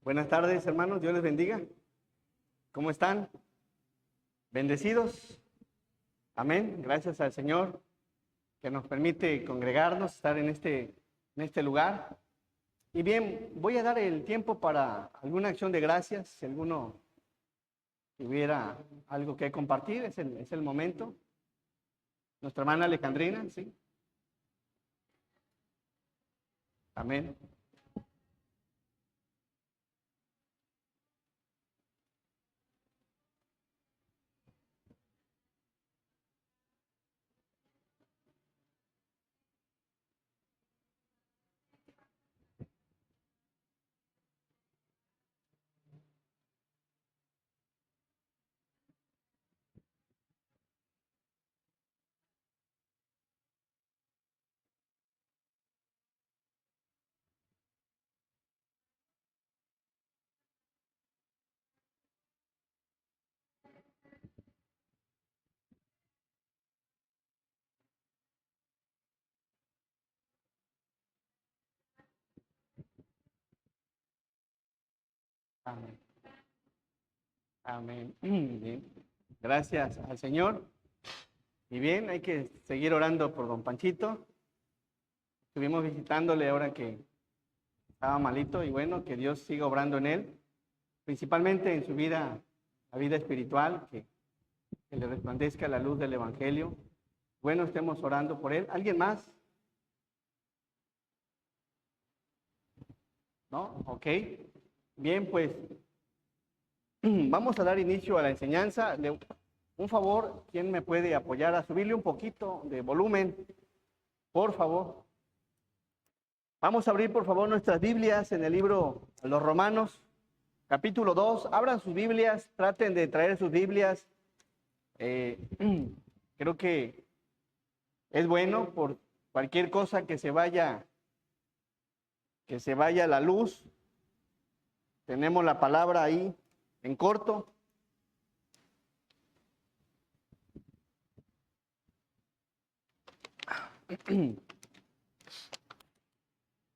Buenas tardes, hermanos. Dios les bendiga. ¿Cómo están? ¿Bendecidos? Amén. Gracias al Señor que nos permite congregarnos, estar en este lugar. Y bien, voy a dar el tiempo para alguna acción de gracias. Si alguno tuviera algo que compartir, es el momento. Nuestra hermana Alejandrina, ¿sí? Amén. Amén. Amén. Bien. Gracias al Señor. Y bien, hay que seguir orando por don Panchito. Estuvimos visitándole ahora que estaba malito y bueno, que Dios siga obrando en él, principalmente en su vida, la vida espiritual, que le resplandezca la luz del Evangelio. Bueno, estemos orando por él. ¿Alguien más? ¿No? Ok. Bien, pues vamos a dar inicio a la enseñanza. Un favor, ¿quién me puede apoyar a subirle un poquito de volumen? Por favor. Vamos a abrir, por favor, nuestras Biblias en el libro de los Romanos, capítulo 2. Abran sus Biblias, traten de traer sus Biblias. Creo que es bueno por cualquier cosa que se vaya a la luz. Tenemos la palabra ahí en corto.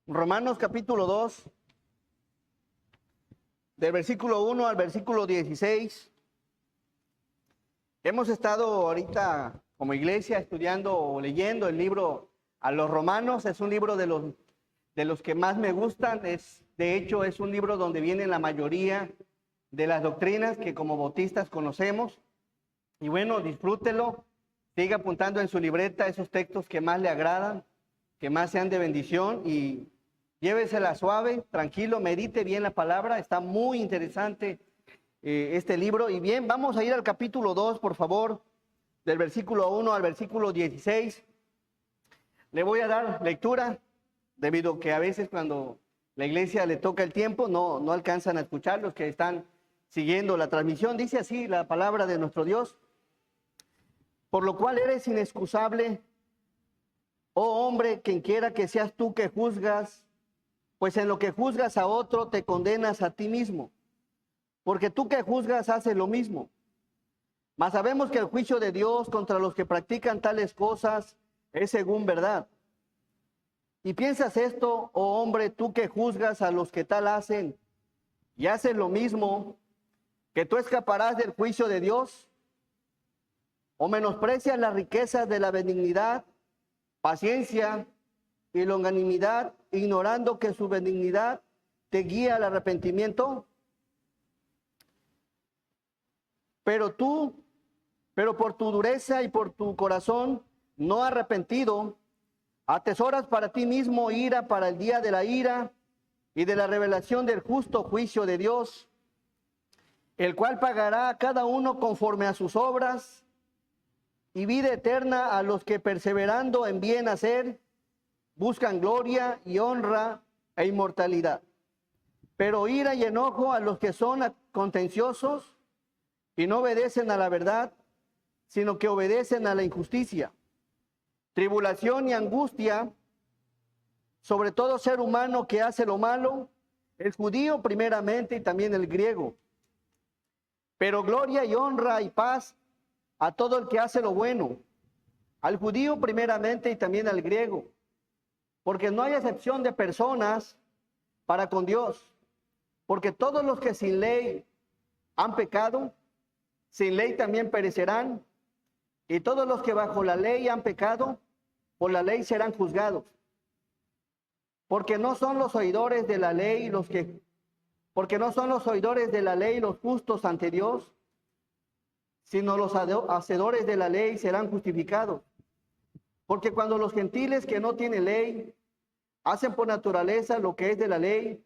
Romanos capítulo 2, del versículo 1 al versículo 16. Hemos estado ahorita como iglesia estudiando o leyendo el libro a los Romanos. Es un libro de los que más me gustan. De hecho, es un libro donde vienen la mayoría de las doctrinas que como bautistas conocemos. Y bueno, disfrútelo. Siga apuntando en su libreta esos textos que más le agradan, que más sean de bendición y llévesela suave, tranquilo, medite bien la palabra. Está muy interesante este libro. Y bien, vamos a ir al capítulo 2, por favor, del versículo 1 al versículo 16. Le voy a dar lectura, debido a que a veces cuando la iglesia le toca el tiempo, no alcanzan a escuchar los que están siguiendo la transmisión. Dice así la palabra de nuestro Dios: por lo cual eres inexcusable, oh hombre, quien quiera que seas tú que juzgas, pues en lo que juzgas a otro te condenas a ti mismo, porque tú que juzgas haces lo mismo. Mas sabemos que el juicio de Dios contra los que practican tales cosas es según verdad. Y piensas esto, oh hombre, tú que juzgas a los que tal hacen y haces lo mismo, que tú escaparás del juicio de Dios, o menosprecias las riquezas de la benignidad, paciencia y longanimidad, ignorando que su benignidad te guía al arrepentimiento. Pero por tu dureza y por tu corazón no arrepentido, atesoras para ti mismo ira para el día de la ira y de la revelación del justo juicio de Dios, el cual pagará a cada uno conforme a sus obras, y vida eterna a los que perseverando en bien hacer buscan gloria y honra e inmortalidad. Pero ira y enojo a los que son contenciosos y no obedecen a la verdad, sino que obedecen a la injusticia. Tribulación y angustia sobre todo ser humano que hace lo malo, el judío primeramente y también el griego. Pero gloria y honra y paz a todo el que hace lo bueno, al judío primeramente y también al griego, porque no hay excepción de personas para con Dios, Porque todos los que sin ley han pecado, sin ley también perecerán, y todos los que bajo la ley han pecado, por la ley serán juzgados. Porque no son los oidores de la ley porque no son los oidores de la ley los justos ante Dios, sino los hacedores de la ley serán justificados. Porque cuando los gentiles que no tienen ley hacen por naturaleza lo que es de la ley,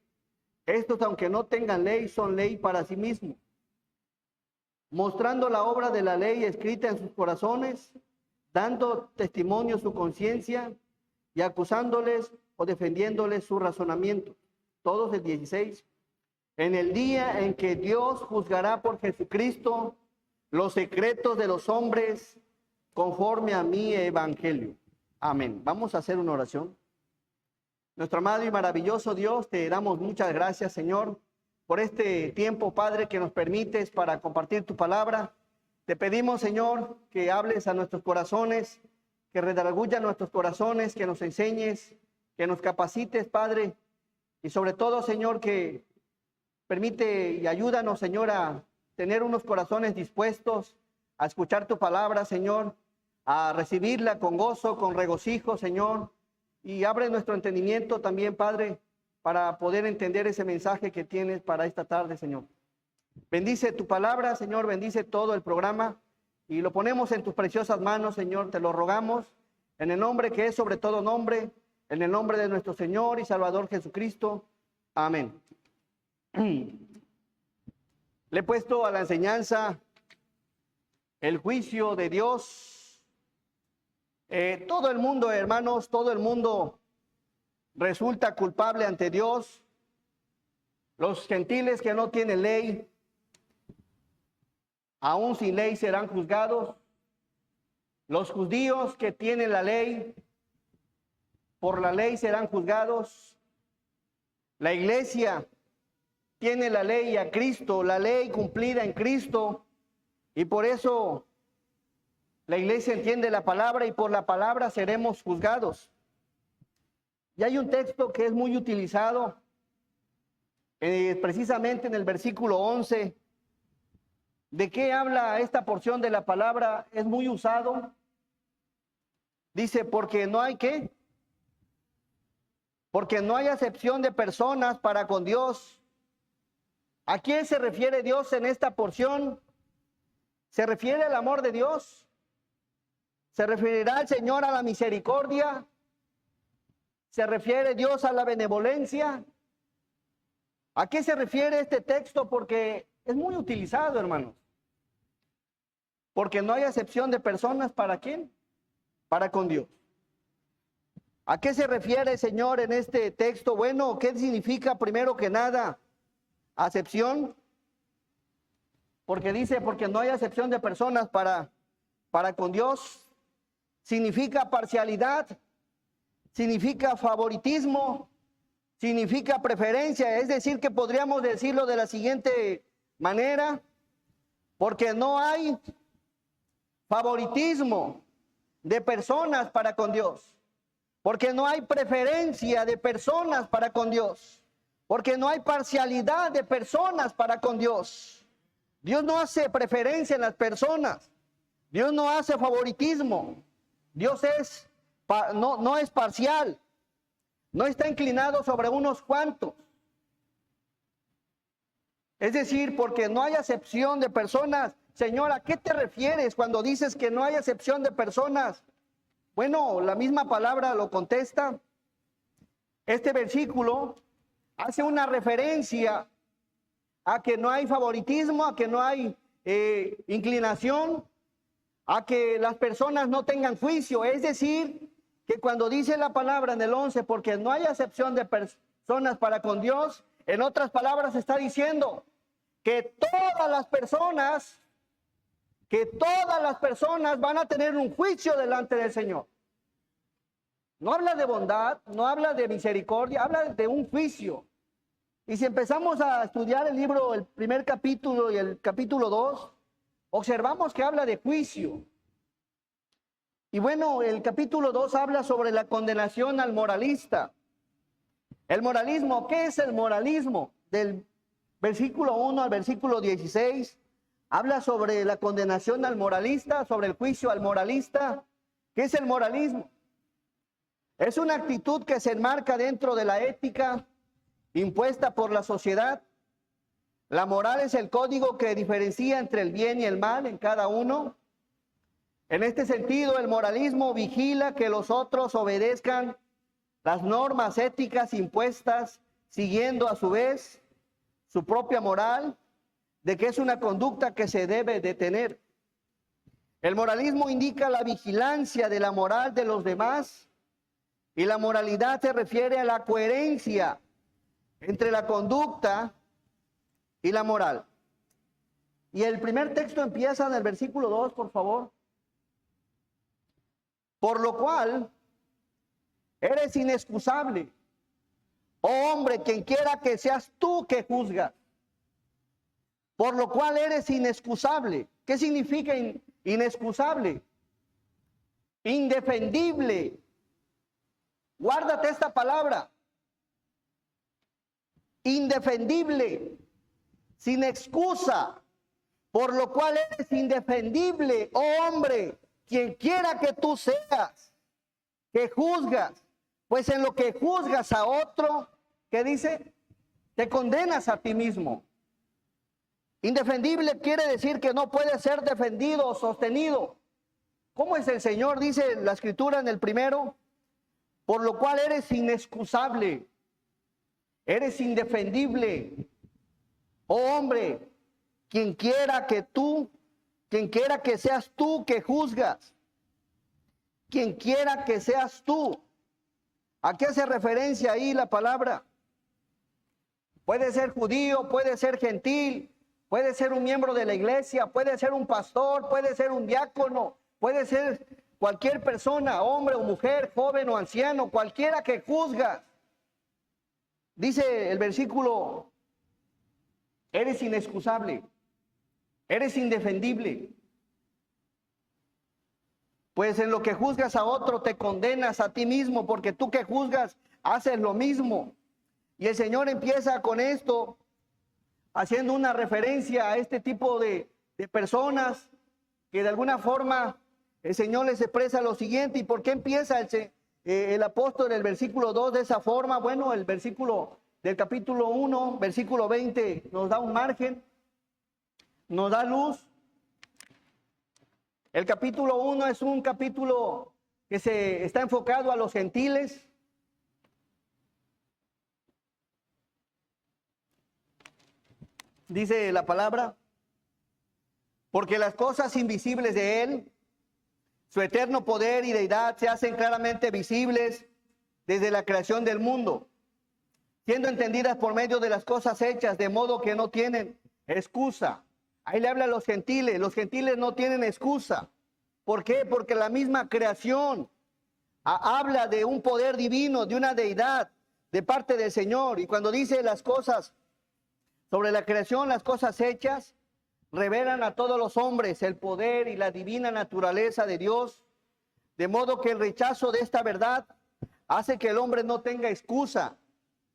estos, aunque no tengan ley, son ley para sí mismos, mostrando la obra de la ley escrita en sus corazones, dando testimonio su conciencia y acusándoles o defendiéndoles su razonamiento. Todos el 16. En el día en que Dios juzgará por Jesucristo los secretos de los hombres conforme a mi evangelio. Amén. Vamos a hacer una oración. Nuestro amado y maravilloso Dios, te damos muchas gracias, Señor, por este tiempo, Padre, que nos permites para compartir tu palabra. Te pedimos, Señor, que hables a nuestros corazones, que redarguya nuestros corazones, que nos enseñes, que nos capacites, Padre, y sobre todo, Señor, que permite y ayúdanos, Señor, a tener unos corazones dispuestos a escuchar tu palabra, Señor, a recibirla con gozo, con regocijo, Señor, y abre nuestro entendimiento también, Padre, para poder entender ese mensaje que tienes para esta tarde, Señor. Bendice tu palabra, Señor, bendice todo el programa y lo ponemos en tus preciosas manos, Señor, te lo rogamos, en el nombre que es sobre todo nombre, en el nombre de nuestro Señor y Salvador Jesucristo. Amén. Le he puesto a la enseñanza el juicio de Dios. Todo el mundo, hermanos, todo el mundo resulta culpable ante Dios. Los gentiles que no tienen ley, aún sin ley serán juzgados. Los judíos que tienen la ley, por la ley serán juzgados. La iglesia tiene la ley a Cristo, la ley cumplida en Cristo, y por eso la iglesia entiende la palabra y por la palabra seremos juzgados. Y hay un texto que es muy utilizado, precisamente en el versículo 11. ¿De qué habla esta porción de la palabra? Es muy usado. Dice, porque no hay ¿qué? Porque no hay acepción de personas para con Dios. ¿A quién se refiere Dios en esta porción? ¿Se refiere al amor de Dios? ¿Se referirá el Señor a la misericordia? ¿Se refiere Dios a la benevolencia? ¿A qué se refiere este texto? Porque es muy utilizado, hermanos. Porque no hay acepción de personas, ¿para quién? Para con Dios. ¿A qué se refiere, Señor, en este texto? Bueno, ¿qué significa primero que nada acepción? Porque dice, porque no hay acepción de personas para con Dios. Significa parcialidad, significa favoritismo, significa preferencia. Es decir, que podríamos decirlo de la siguiente manera, porque no hay favoritismo de personas para con Dios, porque no hay preferencia de personas para con Dios, porque no hay parcialidad de personas para con Dios. Dios no hace preferencia en las personas, Dios no hace favoritismo, Dios no es parcial, no está inclinado sobre unos cuantos. Es decir, porque no hay acepción de personas. Señor, ¿a qué te refieres cuando dices que no hay acepción de personas? Bueno, la misma palabra lo contesta. Este versículo hace una referencia a que no hay favoritismo, a que no hay inclinación, a que las personas no tengan juicio. Es decir, que cuando dice la palabra en el 11, porque no hay acepción de personas para con Dios, en otras palabras está diciendo que todas las personas van a tener un juicio delante del Señor. No habla de bondad, no habla de misericordia, habla de un juicio. Y si empezamos a estudiar el libro, el primer capítulo y el capítulo 2, observamos que habla de juicio. Y bueno, el capítulo 2 habla sobre la condenación al moralista. El moralismo, ¿qué es el moralismo? Del versículo 1 al versículo 16, habla sobre la condenación al moralista, sobre el juicio al moralista. ¿Qué es el moralismo? Es una actitud que se enmarca dentro de la ética impuesta por la sociedad. La moral es el código que diferencia entre el bien y el mal en cada uno. En este sentido, el moralismo vigila que los otros obedezcan las normas éticas impuestas, siguiendo a su vez su propia moral, de que es una conducta que se debe de tener. El moralismo indica la vigilancia de la moral de los demás, y la moralidad se refiere a la coherencia entre la conducta y la moral. Y el primer texto empieza en el versículo 2, por favor. Por lo cual, eres inexcusable, oh hombre, quien quiera que seas tú que juzgas. Por lo cual eres inexcusable. ¿Qué significa inexcusable? Indefendible. Guárdate esta palabra. Indefendible, sin excusa, por lo cual eres indefendible, oh hombre, quien quiera que tú seas, que juzgas, pues en lo que juzgas a otro, ¿qué dice? Te condenas a ti mismo. Indefendible quiere decir que no puede ser defendido o sostenido. ¿Cómo es el Señor? Dice la Escritura en el primero, por lo cual eres inexcusable. Eres indefendible, oh hombre, quien quiera que seas tú que juzgas, quien quiera que seas tú. ¿A qué hace referencia ahí la palabra? Puede ser judío, puede ser gentil, puede ser un miembro de la iglesia, puede ser un pastor, puede ser un diácono, puede ser cualquier persona, hombre o mujer, joven o anciano, cualquiera que juzgas. Dice el versículo, eres inexcusable, eres indefendible. Pues en lo que juzgas a otro te condenas a ti mismo, porque tú que juzgas haces lo mismo. Y el Señor empieza con esto, haciendo una referencia a este tipo de personas que de alguna forma el Señor les expresa lo siguiente. ¿Y por qué empieza el apóstol en el versículo 2 de esa forma? Bueno, el versículo del capítulo 1, versículo 20, nos da un margen, nos da luz. El capítulo 1 es un capítulo que se está enfocado a los gentiles. Dice la palabra, porque las cosas invisibles de Él, su eterno poder y deidad, se hacen claramente visibles desde la creación del mundo, siendo entendidas por medio de las cosas hechas, de modo que no tienen excusa. Ahí le habla a los gentiles no tienen excusa. ¿Por qué? Porque la misma creación habla de un poder divino, de una deidad de parte del Señor. Y cuando dice las cosas sobre la creación, las cosas hechas, revelan a todos los hombres el poder y la divina naturaleza de Dios, de modo que el rechazo de esta verdad hace que el hombre no tenga excusa.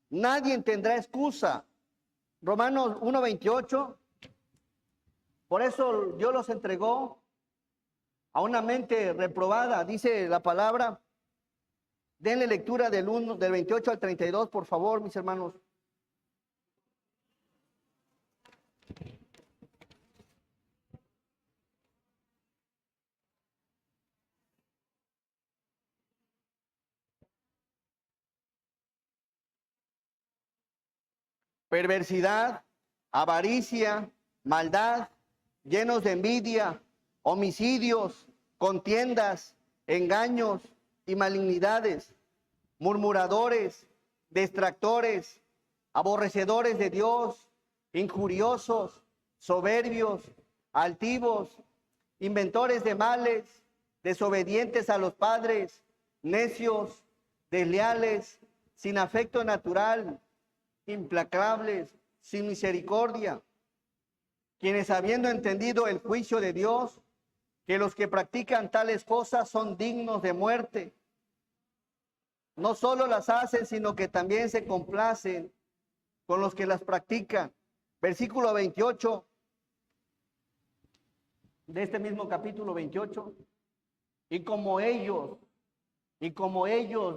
Nadie tendrá excusa. Romanos 1:28, por eso Dios los entregó a una mente reprobada, dice la palabra. Denle lectura del 28 al 32, por favor, mis hermanos. Perversidad, avaricia, maldad, llenos de envidia, homicidios, contiendas, engaños y malignidades, murmuradores, distractores, aborrecedores de Dios, injuriosos, soberbios, altivos, inventores de males, desobedientes a los padres, necios, desleales, sin afecto natural, implacables, sin misericordia, quienes habiendo entendido el juicio de Dios, que los que practican tales cosas son dignos de muerte, no solo las hacen, sino que también se complacen con los que las practican. versículo 28 de este mismo capítulo 28. Y como ellos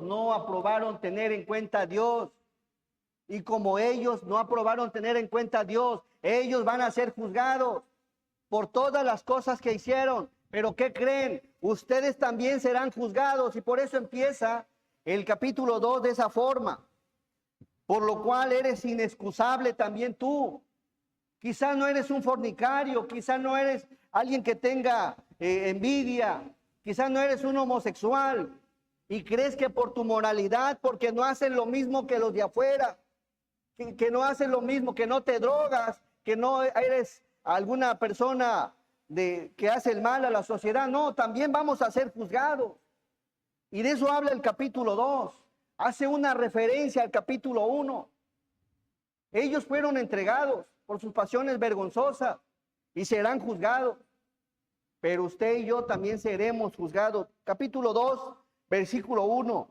no aprobaron tener en cuenta a Dios, y como ellos no aprobaron tener en cuenta a Dios, ellos van a ser juzgados por todas las cosas que hicieron. Pero ¿qué creen? Ustedes también serán juzgados, y por eso empieza el capítulo 2 de esa forma. Por lo cual eres inexcusable también tú. Quizás no eres un fornicario, quizás no eres alguien que tenga envidia, quizás no eres un homosexual y crees que por tu moralidad, porque no haces lo mismo que los de afuera, que no haces lo mismo, que no te drogas, que no eres alguna persona que hace el mal a la sociedad. No, también vamos a ser juzgados. Y de eso habla el capítulo 2. Hace una referencia al capítulo 1. Ellos fueron entregados por sus pasiones vergonzosas y serán juzgados. Pero usted y yo también seremos juzgados. Capítulo 2, versículo 1.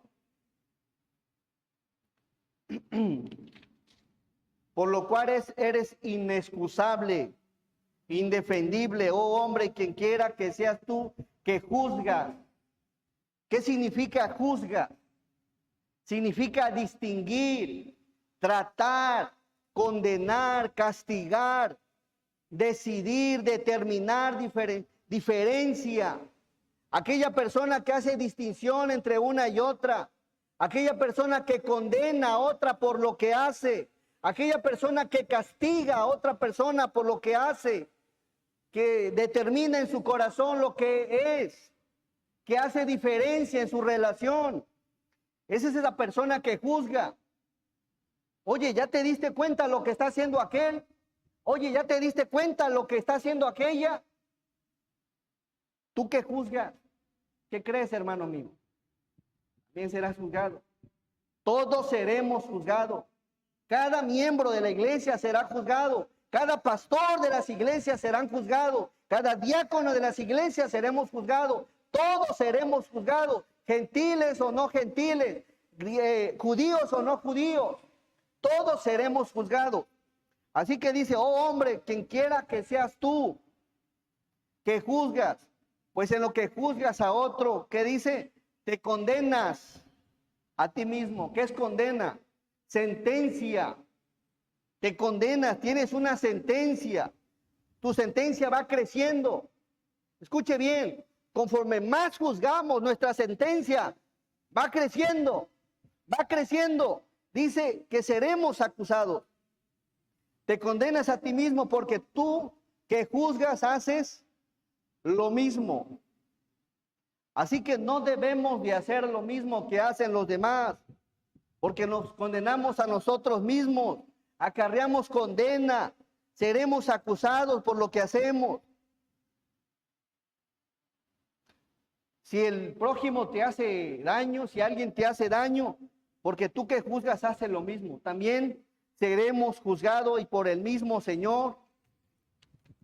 Por lo cual eres inexcusable, indefendible, oh hombre, quien quiera que seas tú que juzgas. ¿Qué significa juzga? Significa distinguir, tratar, condenar, castigar, decidir, determinar diferencia. Aquella persona que hace distinción entre una y otra, aquella persona que condena a otra por lo que hace, aquella persona que castiga a otra persona por lo que hace, que determina en su corazón lo que es, que hace diferencia en su relación. Esa es esa persona que juzga. Oye, ¿ya te diste cuenta lo que está haciendo aquel? Oye, ¿ya te diste cuenta lo que está haciendo aquella? ¿Tú que juzgas? ¿Qué crees, hermano mío? También serás juzgado. Todos seremos juzgados. Cada miembro de la iglesia será juzgado. Cada pastor de las iglesias serán juzgados. Cada diácono de las iglesias seremos juzgados. Todos seremos juzgados. Gentiles o no gentiles, judíos o no judíos, todos seremos juzgados. Así que dice, oh hombre, quien quiera que seas tú, que juzgas, pues en lo que juzgas a otro, ¿qué dice? Te condenas a ti mismo. ¿Qué es condena? Sentencia. Te condenas, tienes una sentencia. Tu sentencia va creciendo. Escuche bien. Conforme más juzgamos, nuestra sentencia va creciendo, va creciendo. Dice que seremos acusados. Te condenas a ti mismo porque tú que juzgas haces lo mismo. Así que no debemos de hacer lo mismo que hacen los demás, porque nos condenamos a nosotros mismos, acarreamos condena, seremos acusados por lo que hacemos. Si el prójimo te hace daño, si alguien te hace daño, porque tú que juzgas haces lo mismo, también seremos juzgados y por el mismo Señor.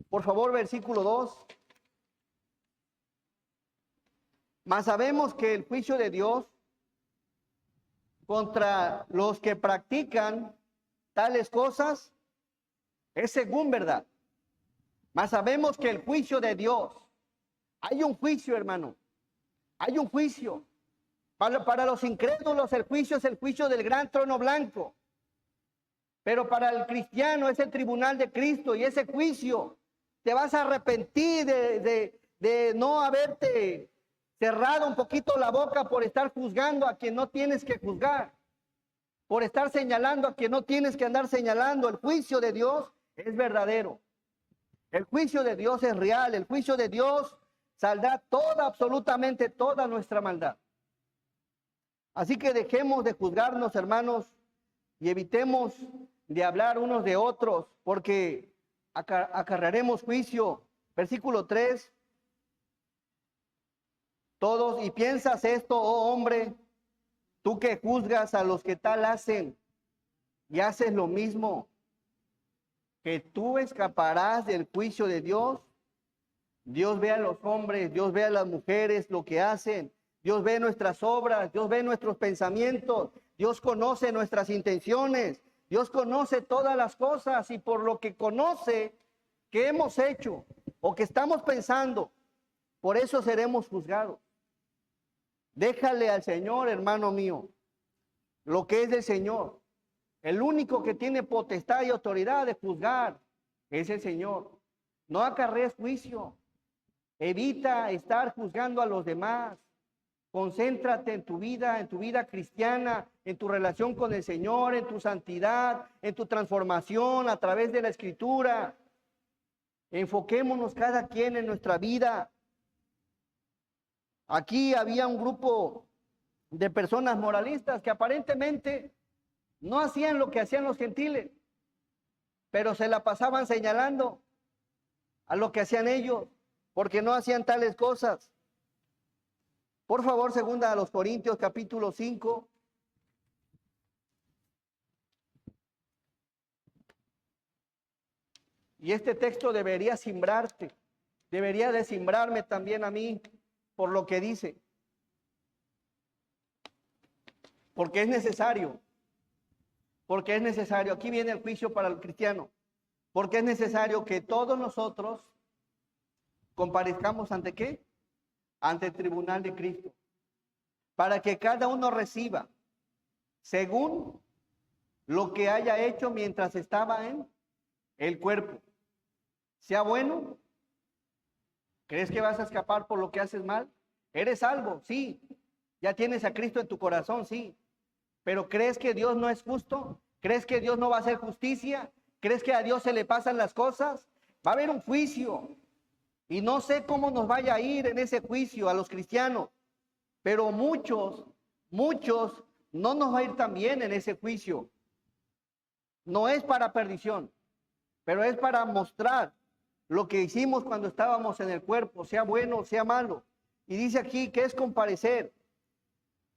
Por favor, versículo 2. Mas sabemos que el juicio de Dios contra los que practican tales cosas es según verdad. Mas sabemos que el juicio de Dios, hay un juicio, hermano. Hay un juicio. Para los incrédulos el juicio es el juicio del gran trono blanco. Pero para el cristiano es el tribunal de Cristo, y ese juicio te vas a arrepentir de no haberte cerrado un poquito la boca por estar juzgando a quien no tienes que juzgar, por estar señalando a quien no tienes que andar señalando. El juicio de Dios es verdadero. El juicio de Dios es real. El juicio de Dios saldrá absolutamente toda nuestra maldad. Así que dejemos de juzgarnos, hermanos, y evitemos de hablar unos de otros, porque acarrearemos juicio. Versículo 3. Todos, y piensas esto, oh hombre, tú que juzgas a los que tal hacen, y haces lo mismo, que tú escaparás del juicio de Dios. Dios ve a los hombres, Dios ve a las mujeres lo que hacen, Dios ve nuestras obras, Dios ve nuestros pensamientos, Dios conoce nuestras intenciones, Dios conoce todas las cosas y por lo que conoce que hemos hecho o que estamos pensando, por eso seremos juzgados. Déjale al Señor, hermano mío, lo que es del Señor. El único que tiene potestad y autoridad de juzgar es el Señor. No acarrees juicio. Evita estar juzgando a los demás. Concéntrate en tu vida cristiana, en tu relación con el Señor, en tu santidad, en tu transformación a través de la Escritura. Enfoquémonos cada quien en nuestra vida. Aquí había un grupo de personas moralistas que aparentemente no hacían lo que hacían los gentiles, pero se la pasaban señalando a lo que hacían ellos, porque no hacían tales cosas. Por favor, segunda a los Corintios, capítulo 5. Y este texto debería simbrarte, debería de simbrarme también a mí por lo que dice. Porque es necesario. Porque es necesario. Aquí viene el juicio para el cristiano. Porque es necesario que todos nosotros comparezcamos ante ¿qué? Ante el tribunal de Cristo. Para que cada uno reciba según lo que haya hecho mientras estaba en el cuerpo. Sea bueno. ¿Crees que vas a escapar por lo que haces mal? ¿Eres salvo? Sí. ¿Ya tienes a Cristo en tu corazón? Sí. ¿Pero crees que Dios no es justo? ¿Crees que Dios no va a hacer justicia? ¿Crees que a Dios se le pasan las cosas? Va a haber un juicio. Y no sé cómo nos vaya a ir en ese juicio a los cristianos. Pero muchos no nos va a ir tan bien en ese juicio. No es para perdición, pero es para mostrar lo que hicimos cuando estábamos en el cuerpo, sea bueno o sea malo. Y dice aquí que es comparecer.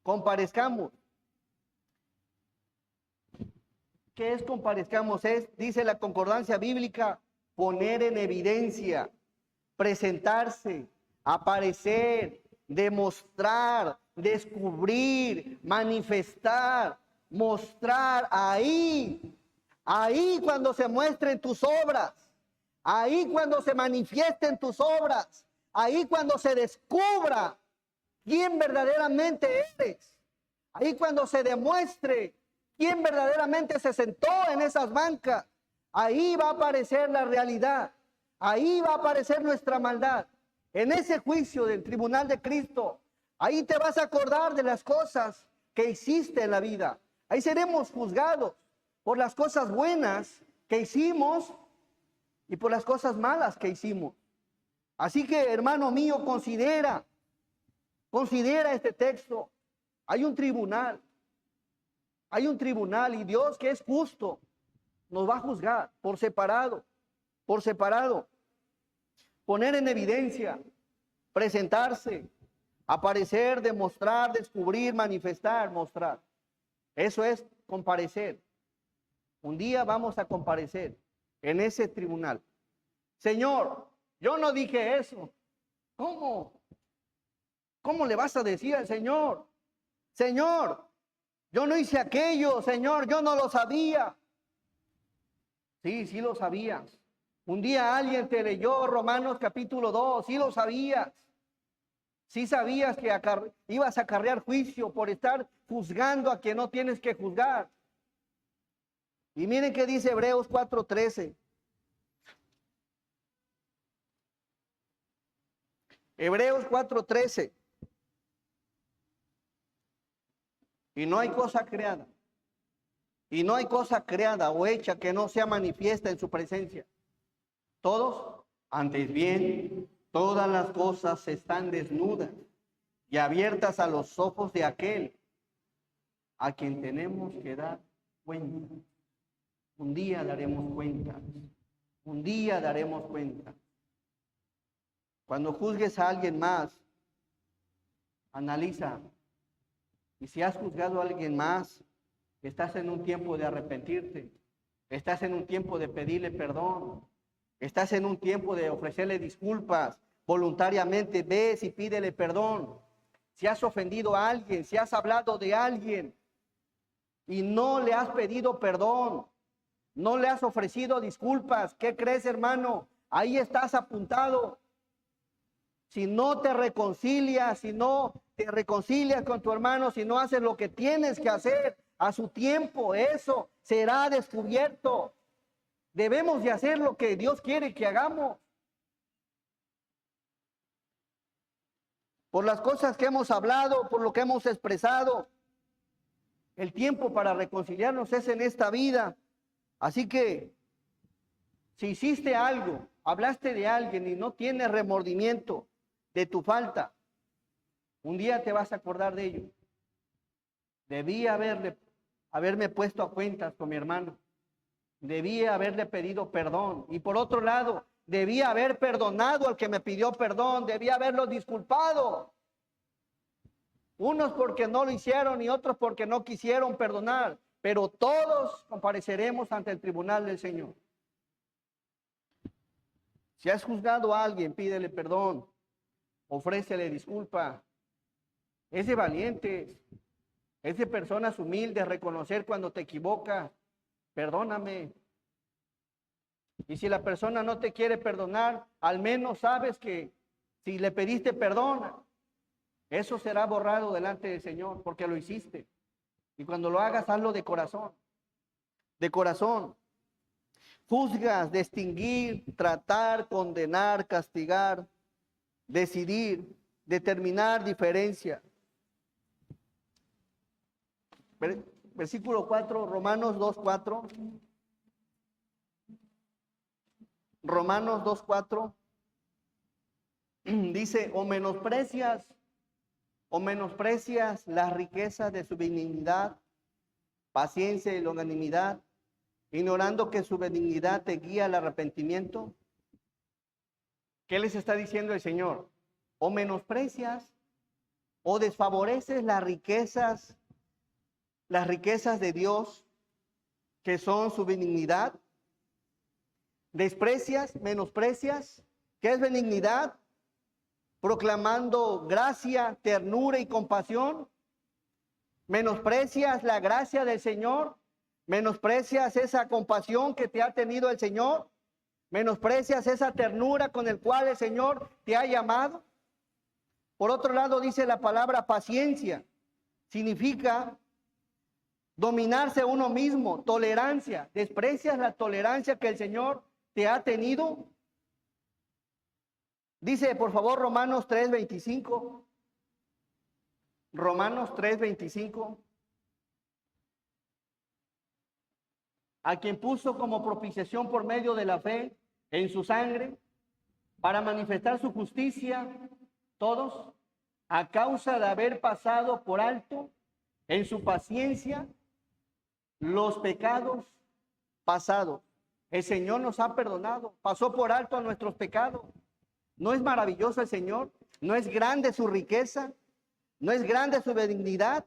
Comparezcamos. ¿Qué es comparezcamos? Es, dice la concordancia bíblica, poner en evidencia, presentarse, aparecer, demostrar, descubrir, manifestar, mostrar ahí cuando se muestren tus obras, ahí cuando se manifiesten tus obras, ahí cuando se descubra quién verdaderamente eres, ahí cuando se demuestre quién verdaderamente se sentó en esas bancas, ahí va a aparecer la realidad, ahí va a aparecer nuestra maldad. En ese juicio del tribunal de Cristo, ahí te vas a acordar de las cosas que hiciste en la vida. Ahí seremos juzgados por las cosas buenas que hicimos y por las cosas malas que hicimos. Así que, hermano mío, considera este texto. Hay un tribunal y Dios, que es justo, nos va a juzgar por separado. Poner en evidencia, presentarse, aparecer, demostrar, descubrir, manifestar, mostrar. Eso es comparecer. Un día vamos a comparecer en ese tribunal. Señor, yo no dije eso. ¿Cómo? ¿Cómo le vas a decir al Señor? Señor, yo no hice aquello, Señor, yo no lo sabía. Sí lo sabías. Un día alguien te leyó Romanos capítulo 2, sí lo sabías. Sí sabías que ibas a acarrear juicio por estar juzgando a quien no tienes que juzgar. Y miren qué dice Hebreos 4:13. Hebreos 4:13. Y no hay cosa creada. Y no hay cosa creada o hecha que no sea manifiesta en su presencia. Todos, antes bien, todas las cosas están desnudas y abiertas a los ojos de aquel a quien tenemos que dar cuenta. Un día daremos cuenta. Un día daremos cuenta. Cuando juzgues a alguien más, analiza. Y si has juzgado a alguien más, estás en un tiempo de arrepentirte. Estás en un tiempo de pedirle perdón. Estás en un tiempo de ofrecerle disculpas. Voluntariamente ves y pídele perdón. Si has ofendido a alguien, si has hablado de alguien, y no le has pedido perdón, no le has ofrecido disculpas, ¿qué crees, hermano? Ahí estás apuntado. Si no te reconcilias, si no te reconcilias con tu hermano, si no haces lo que tienes que hacer a su tiempo, eso será descubierto. Debemos de hacer lo que Dios quiere que hagamos. Por las cosas que hemos hablado, por lo que hemos expresado, el tiempo para reconciliarnos es en esta vida. Así que, si hiciste algo, hablaste de alguien y no tienes remordimiento de tu falta, un día te vas a acordar de ello. Debí haberme puesto a cuentas con mi hermano. Debí haberle pedido perdón. Y por otro lado, debí haber perdonado al que me pidió perdón. Debí haberlo disculpado. Unos porque no lo hicieron y otros porque no quisieron perdonar. Pero todos compareceremos ante el tribunal del Señor. Si has juzgado a alguien, pídele perdón. Ofrécele disculpa. Es de valientes. Es de personas humildes reconocer cuando te equivocas. Perdóname. Y si la persona no te quiere perdonar, al menos sabes que si le pediste perdón, eso será borrado delante del Señor, porque lo hiciste. Y cuando lo hagas, hazlo de corazón. De corazón. Juzgas, distinguir, tratar, condenar, castigar, decidir, determinar diferencia. Versículo 4, Romanos 2:4. Romanos 2:4 dice, o menosprecias las riquezas de su benignidad, paciencia y longanimidad, ignorando que su benignidad te guía al arrepentimiento. ¿Qué les está diciendo el Señor? O menosprecias o desfavoreces las riquezas de Dios, que son su benignidad. Desprecias, menosprecias. ¿Qué es benignidad? Proclamando gracia, ternura y compasión. Menosprecias la gracia del Señor. Menosprecias esa compasión que te ha tenido el Señor. Menosprecias esa ternura con el cual el Señor te ha llamado. Por otro lado, dice la palabra paciencia. Significa dominarse a uno mismo, tolerancia. ¿Desprecias la tolerancia que el Señor te ha tenido? Dice, por favor, Romanos 3:25. Romanos 3:25. A quien puso como propiciación por medio de la fe en su sangre, para manifestar su justicia, todos, a causa de haber pasado por alto en su paciencia los pecados pasados. El Señor nos ha perdonado, pasó por alto a nuestros pecados. ¿No es maravilloso el Señor? ¿No es grande su riqueza? ¿No es grande su benignidad?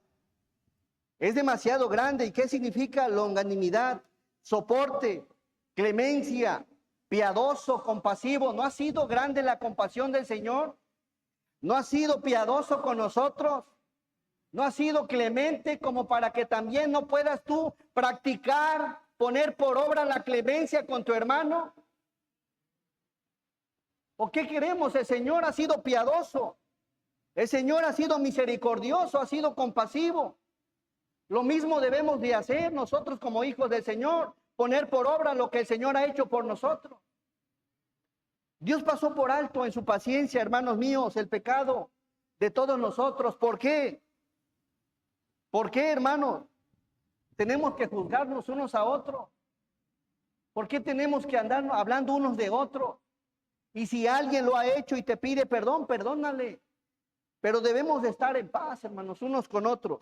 Es demasiado grande. ¿Y qué significa longanimidad? Soporte, clemencia, piadoso, compasivo. ¿No ha sido grande la compasión del Señor? ¿No ha sido piadoso con nosotros? ¿No ha sido clemente como para que también no puedas tú practicar, poner por obra la clemencia con tu hermano? ¿O qué queremos? El Señor ha sido piadoso. El Señor ha sido misericordioso, ha sido compasivo. Lo mismo debemos de hacer nosotros como hijos del Señor, poner por obra lo que el Señor ha hecho por nosotros. Dios pasó por alto en su paciencia, hermanos míos, el pecado de todos nosotros. ¿Por qué? ¿Por qué, hermanos? Tenemos que juzgarnos unos a otros. ¿Por qué tenemos que andar hablando unos de otros? Y si alguien lo ha hecho y te pide perdón, perdónale. Pero debemos de estar en paz, hermanos, unos con otros.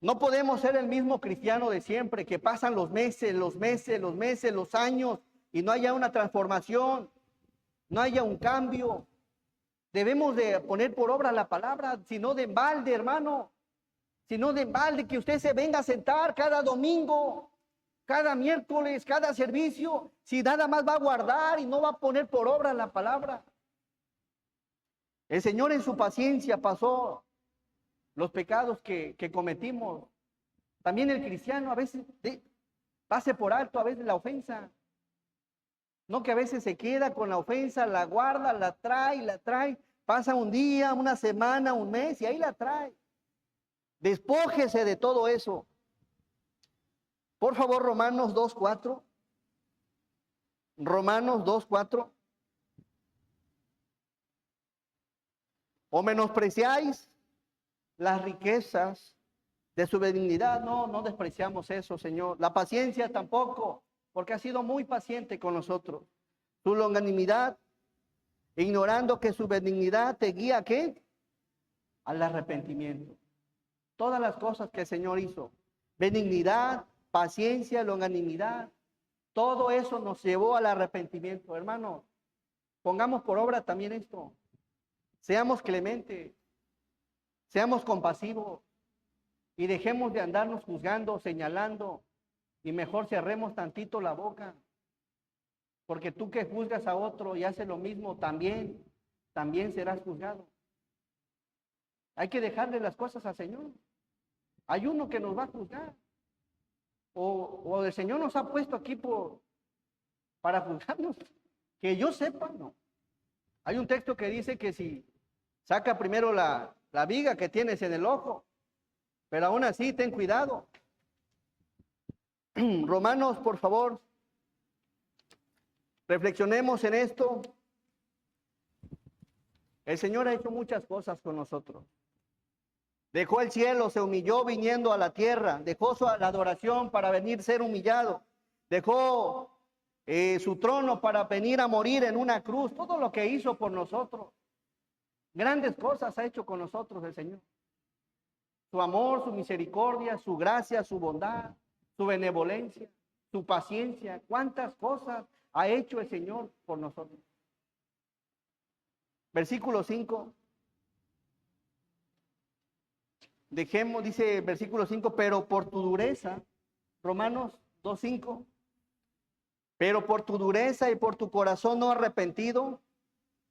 No podemos ser el mismo cristiano de siempre, que pasan los meses, los años, y no haya una transformación, no haya un cambio. Debemos de poner por obra la palabra, si no de embalde, hermano. Si no de embalde, que usted se venga a sentar cada domingo, cada miércoles, cada servicio, si nada más va a guardar y no va a poner por obra la palabra. El Señor en su paciencia pasó los pecados que cometimos. También el cristiano a veces pase por alto a veces la ofensa. No, que a veces se queda con la ofensa, la guarda, la trae, pasa un día, una semana, un mes y ahí la trae. Despójese de todo eso. Por favor, Romanos 2:4. Romanos 2:4. ¿O menospreciáis las riquezas de su benignidad? No, no despreciamos eso, Señor. La paciencia tampoco, porque ha sido muy paciente con nosotros. Su longanimidad, ignorando que su benignidad te guía ¿a qué? Al arrepentimiento. Todas las cosas que el Señor hizo, benignidad, paciencia, longanimidad, todo eso nos llevó al arrepentimiento. Hermano, pongamos por obra también esto. Seamos clementes, seamos compasivos y dejemos de andarnos juzgando, señalando, y mejor cerremos tantito la boca. Porque tú que juzgas a otro y haces lo mismo, también serás juzgado. Hay que dejarle las cosas al Señor. Hay uno que nos va a juzgar. O el Señor nos ha puesto aquí para juzgarnos. Que yo sepa, no. Hay un texto que dice que si saca primero la viga que tienes en el ojo, pero aún así ten cuidado. Romanos, por favor, reflexionemos en esto. El Señor ha hecho muchas cosas con nosotros. Dejó el cielo, se humilló viniendo a la tierra, dejó la adoración para venir ser humillado, dejó su trono para venir a morir en una cruz, todo lo que hizo por nosotros. Grandes cosas ha hecho con nosotros el Señor. Su amor, su misericordia, su gracia, su bondad, su benevolencia, su paciencia. ¿Cuántas cosas ha hecho el Señor por nosotros? Versículo 5. Dejemos, dice versículo 5, pero por tu dureza, Romanos 2:5, pero por tu dureza y por tu corazón no arrepentido,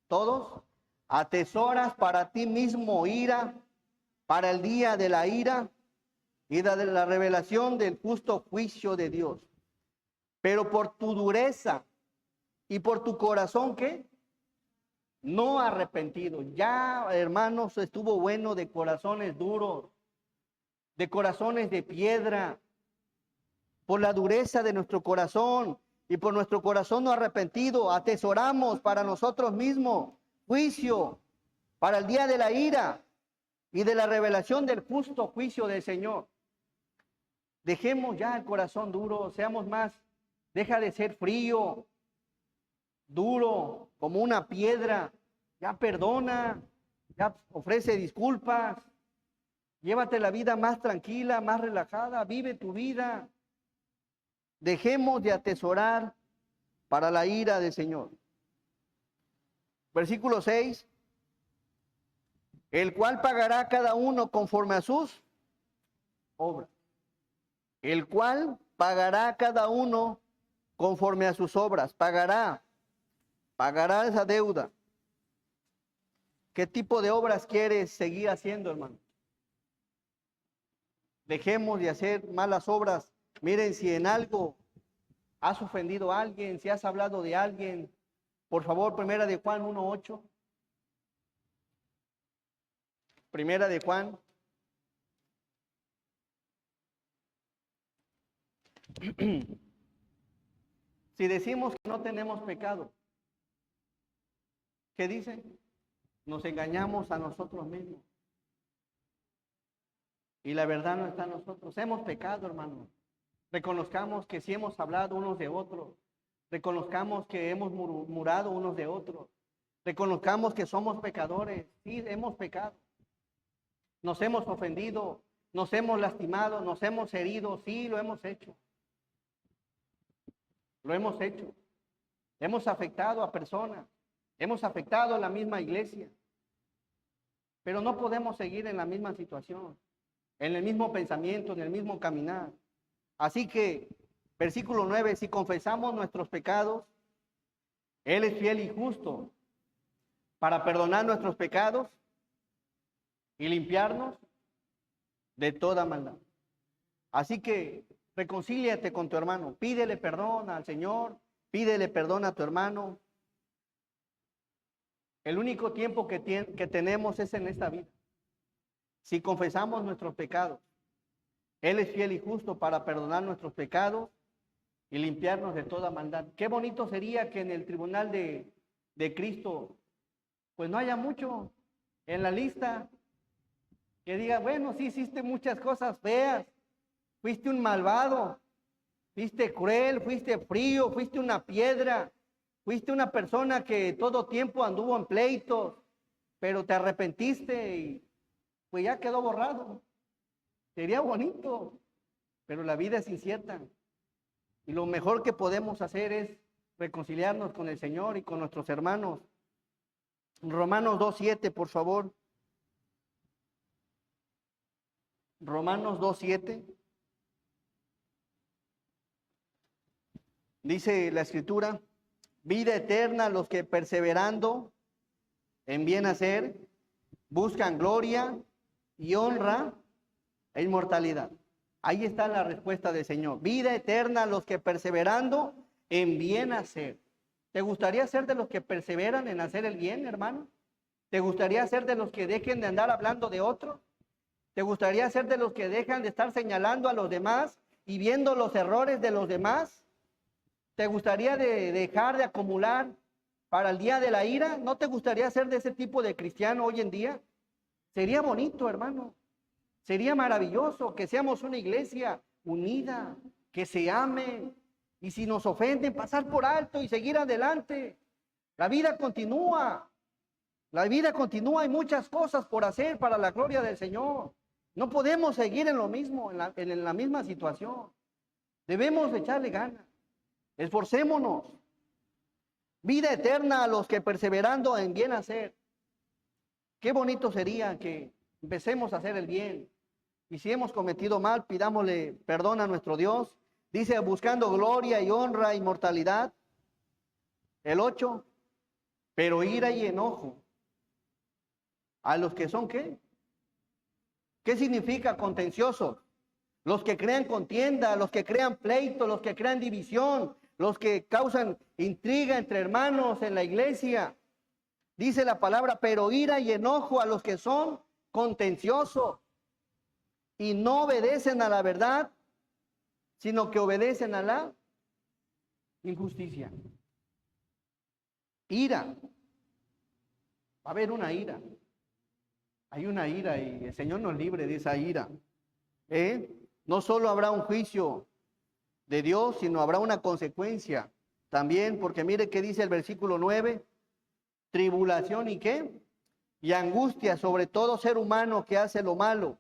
todos, atesoras para ti mismo ira, para el día de la ira y de la revelación del justo juicio de Dios. Pero por tu dureza y por tu corazón, ¿qué? No arrepentido. Ya, hermanos, estuvo bueno de corazones duros, de corazones de piedra, por la dureza de nuestro corazón y por nuestro corazón no arrepentido, atesoramos para nosotros mismos juicio para el día de la ira y de la revelación del justo juicio del Señor. Dejemos ya el corazón duro, seamos más, deja de ser frío, duro, como una piedra, ya perdona, ya ofrece disculpas, llévate la vida más tranquila, más relajada, vive tu vida. Dejemos de atesorar para la ira del Señor. Versículo 6, el cual pagará cada uno conforme a sus obras. El cual pagará cada uno conforme a sus obras. Pagará esa deuda. ¿Qué tipo de obras quieres seguir haciendo, hermano? Dejemos de hacer malas obras. Miren, si en algo has ofendido a alguien, si has hablado de alguien, por favor, primera de Juan 1:8. Primera de Juan. Si decimos que no tenemos pecado, ¿qué dice? Nos engañamos a nosotros mismos. Y la verdad no está en nosotros. Hemos pecado, hermano. Reconozcamos que sí hemos hablado unos de otros. Reconozcamos que hemos murmurado unos de otros. Reconozcamos que somos pecadores. Sí, hemos pecado. Nos hemos ofendido, nos hemos lastimado, nos hemos herido. Sí, lo hemos hecho. Lo hemos hecho. Hemos afectado a personas. Hemos afectado a la misma iglesia. Pero no podemos seguir en la misma situación, en el mismo pensamiento, en el mismo caminar. Así que, versículo 9, si confesamos nuestros pecados, Él es fiel y justo para perdonar nuestros pecados y limpiarnos de toda maldad. Así que reconcíliate con tu hermano, pídele perdón al Señor, pídele perdón a tu hermano. El único tiempo que tenemos es en esta vida. Si confesamos nuestros pecados, Él es fiel y justo para perdonar nuestros pecados y limpiarnos de toda maldad. Qué bonito sería que en el tribunal de Cristo, pues no haya mucho en la lista que diga, bueno, sí hiciste muchas cosas feas, fuiste un malvado, fuiste cruel, fuiste frío, fuiste una piedra, fuiste una persona que todo tiempo anduvo en pleitos, pero te arrepentiste y pues ya quedó borrado. Sería bonito, pero la vida es incierta. Y lo mejor que podemos hacer es reconciliarnos con el Señor y con nuestros hermanos. Romanos 2:7, por favor. Romanos 2:7. Dice la Escritura, vida eterna a los que perseverando en bien hacer, buscan gloria y honra e inmortalidad. Ahí está la respuesta del Señor. Vida eterna a los que perseverando en bien hacer. ¿Te gustaría ser de los que perseveran en hacer el bien, hermano? ¿Te gustaría ser de los que dejen de andar hablando de otro? ¿Te gustaría ser de los que dejan de estar señalando a los demás y viendo los errores de los demás? ¿Te gustaría dejar de acumular para el día de la ira? ¿No te gustaría ser de ese tipo de cristiano hoy en día? Sería bonito, hermano. Sería maravilloso que seamos una iglesia unida, que se ame, y si nos ofenden, pasar por alto y seguir adelante. La vida continúa. La vida continúa, hay muchas cosas por hacer para la gloria del Señor. No podemos seguir en lo mismo, en la misma situación. Debemos echarle ganas. Esforcémonos. Vida eterna a los que perseverando en bien hacer. Qué bonito sería que empecemos a hacer el bien. Y si hemos cometido mal, pidámosle perdón a nuestro Dios. Dice, buscando gloria y honra, inmortalidad. El 8, pero ira y enojo. ¿A los que son qué? ¿Qué significa contencioso? Los que crean contienda, los que crean pleito, los que crean división, los que causan intriga entre hermanos en la iglesia. Dice la palabra, pero ira y enojo a los que son contenciosos y no obedecen a la verdad, sino que obedecen a la injusticia. Ira. Va a haber una ira. Hay una ira y el Señor nos libre de esa ira. No solo habrá un juicio de Dios, sino habrá una consecuencia también, porque mire que dice el versículo 9, tribulación y qué, y angustia sobre todo ser humano que hace lo malo,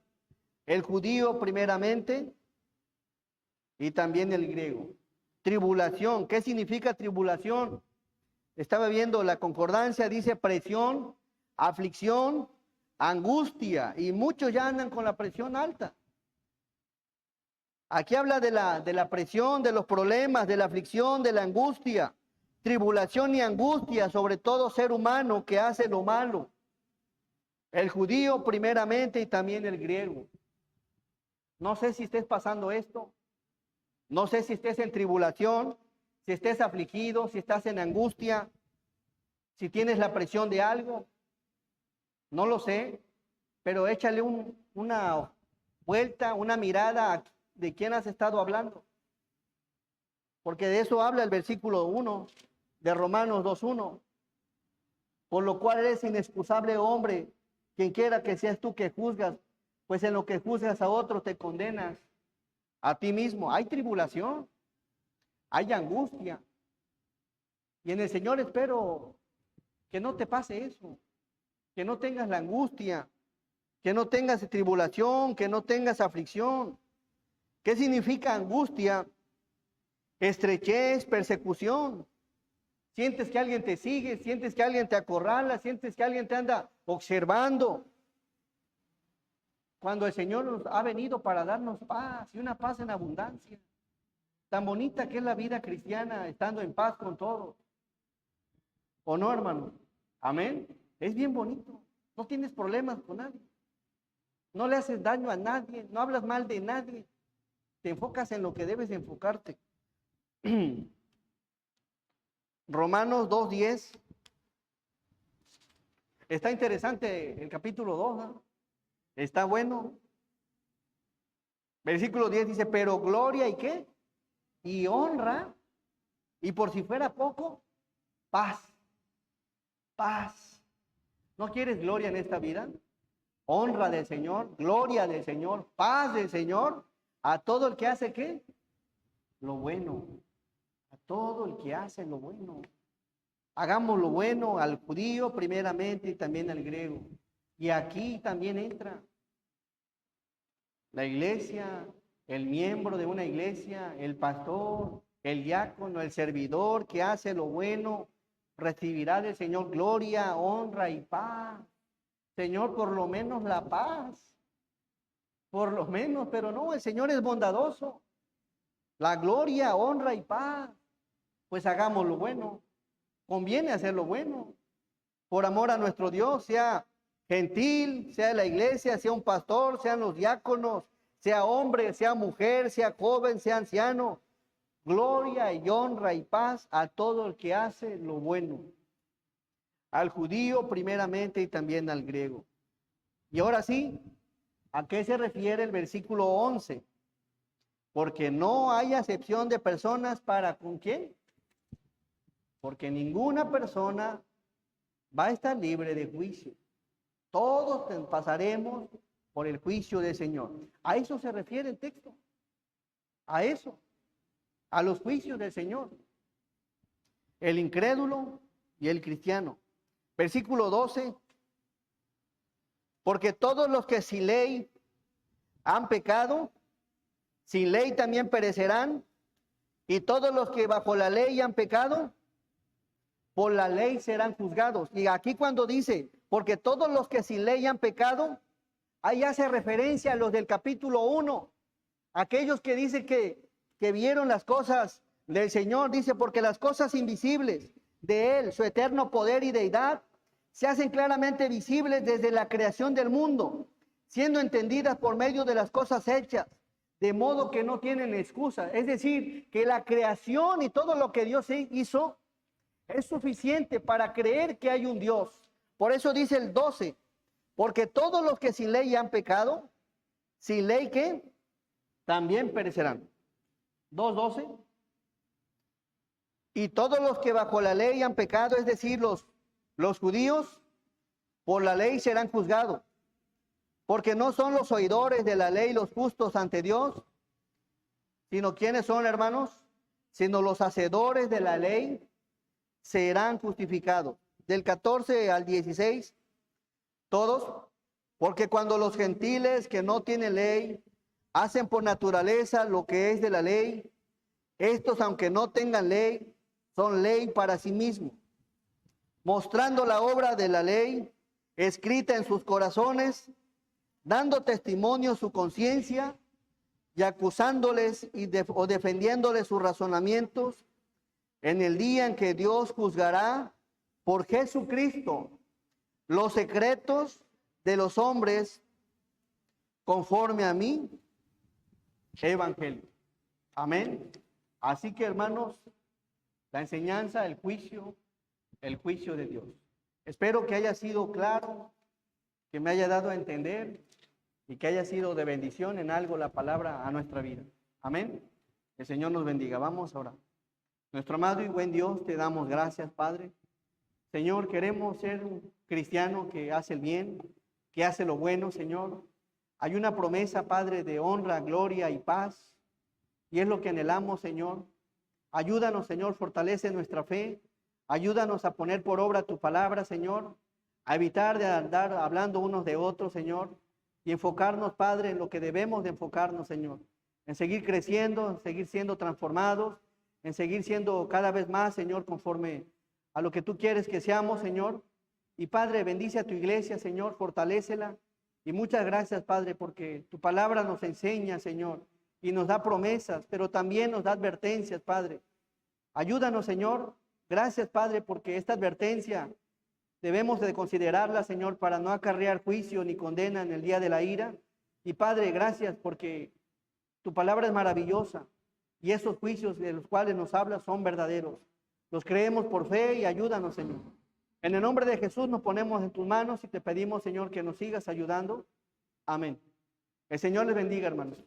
el judío primeramente y también el griego. Tribulación, ¿qué significa tribulación? Estaba viendo la concordancia, dice presión, aflicción, angustia, y muchos ya andan con la presión alta. Aquí habla de la presión, de los problemas, de la aflicción, de la angustia, tribulación y angustia sobre todo ser humano que hace lo malo. El judío primeramente y también el griego. No sé si estés pasando esto, no sé si estés en tribulación, si estés afligido, si estás en angustia, si tienes la presión de algo. No lo sé, pero échale una vuelta, una mirada de quién has estado hablando. Porque de eso habla el versículo 1 de Romanos 2:1. Por lo cual eres inexcusable hombre, quien quiera que seas tú que juzgas, pues en lo que juzgas a otro te condenas a ti mismo. Hay tribulación, hay angustia. Y en el Señor espero que no te pase eso, que no tengas la angustia, que no tengas tribulación, que no tengas aflicción. ¿Qué significa angustia? Estrechez, persecución. Sientes que alguien te sigue, sientes que alguien te acorrala, sientes que alguien te anda observando. Cuando el Señor nos ha venido para darnos paz y una paz en abundancia. Tan bonita que es la vida cristiana, estando en paz con todos. ¿O no, hermano? Amén. Es bien bonito. No tienes problemas con nadie. No le haces daño a nadie, no hablas mal de nadie. te enfocas en lo que debes de enfocarte. Romanos 2:10. Está interesante el capítulo 2, ¿no? Está bueno. Versículo 10 dice, pero gloria y qué? Y honra, y por si fuera poco, paz. Paz. ¿No quieres gloria en esta vida? Honra del Señor, gloria del Señor, paz del Señor, a todo el que hace ¿qué? Lo bueno. A todo el que hace lo bueno. Hagamos lo bueno al judío primeramente y también al griego. Y aquí también entra la iglesia, el miembro de una iglesia, el pastor, el diácono, el servidor que hace lo bueno, recibirá del Señor gloria, honra y paz. Señor, por lo menos la paz. Por lo menos, pero no, el Señor es bondadoso. La gloria, honra y paz. Pues hagamos lo bueno. Conviene hacer lo bueno. Por amor a nuestro Dios, sea gentil, sea la iglesia, sea un pastor, sean los diáconos, sea hombre, sea mujer, sea joven, sea anciano. Gloria y honra y paz a todo el que hace lo bueno. Al judío primeramente y también al griego. Y ahora sí, ¿a qué se refiere el versículo 11? Porque no hay acepción de personas para ¿con quién? Porque ninguna persona va a estar libre de juicio. Todos pasaremos por el juicio del Señor. A eso se refiere el texto. A eso. A los juicios del Señor. El incrédulo y el cristiano. Versículo 12. Porque todos los que sin ley han pecado, sin ley también perecerán. Y todos los que bajo la ley han pecado, por la ley serán juzgados. Y aquí cuando dice, porque todos los que sin ley han pecado, ahí hace referencia a los del capítulo 1. Aquellos que dicen que vieron las cosas del Señor, dice, porque las cosas invisibles de Él, su eterno poder y deidad, se hacen claramente visibles desde la creación del mundo, siendo entendidas por medio de las cosas hechas, de modo que no tienen excusa. Es decir, que la creación y todo lo que Dios hizo es suficiente para creer que hay un Dios. Por eso dice el 12, porque todos los que sin ley han pecado, sin ley ¿qué? También perecerán. 2:12. Y todos los que bajo la ley han pecado, es decir, los judíos, por la ley serán juzgados. Porque no son los oidores de la ley los justos ante Dios, sino ¿quiénes son, hermanos? Sino los hacedores de la ley serán justificados. Del 14 al 16, todos, porque cuando los gentiles que no tienen ley hacen por naturaleza lo que es de la ley, estos, aunque no tengan ley, son ley para sí mismos, mostrando la obra de la ley escrita en sus corazones, dando testimonio su conciencia y acusándoles o defendiéndoles sus razonamientos en el día en que Dios juzgará por Jesucristo los secretos de los hombres conforme a mí evangelio. Amén. Así que, hermanos, la enseñanza, el juicio de Dios. Espero que haya sido claro, que me haya dado a entender y que haya sido de bendición en algo la palabra a nuestra vida. Amén. El Señor nos bendiga. Vamos ahora. Nuestro amado y buen Dios, te damos gracias, Padre. Señor, queremos ser un cristiano que hace el bien, que hace lo bueno, Señor. Hay una promesa, Padre, de honra, gloria y paz. Y es lo que anhelamos, Señor. Ayúdanos, Señor, fortalece nuestra fe. Ayúdanos a poner por obra tu palabra, Señor. A evitar de andar hablando unos de otros, Señor. Y enfocarnos, Padre, en lo que debemos de enfocarnos, Señor. En seguir creciendo, en seguir siendo transformados, en seguir siendo cada vez más, Señor, conforme a lo que tú quieres que seamos, Señor. Y Padre, bendice a tu iglesia, Señor, fortalécela. Y muchas gracias, Padre, porque tu palabra nos enseña, Señor, y nos da promesas, pero también nos da advertencias, Padre. Ayúdanos, Señor. Gracias, Padre, porque esta advertencia debemos de considerarla, Señor, para no acarrear juicio ni condena en el día de la ira. Y Padre, gracias porque Tu palabra es maravillosa y esos juicios de los cuales nos hablas son verdaderos. Los creemos por fe y ayúdanos, Señor. En el nombre de Jesús nos ponemos en tus manos y te pedimos, Señor, que nos sigas ayudando. Amén. El Señor les bendiga, hermanos.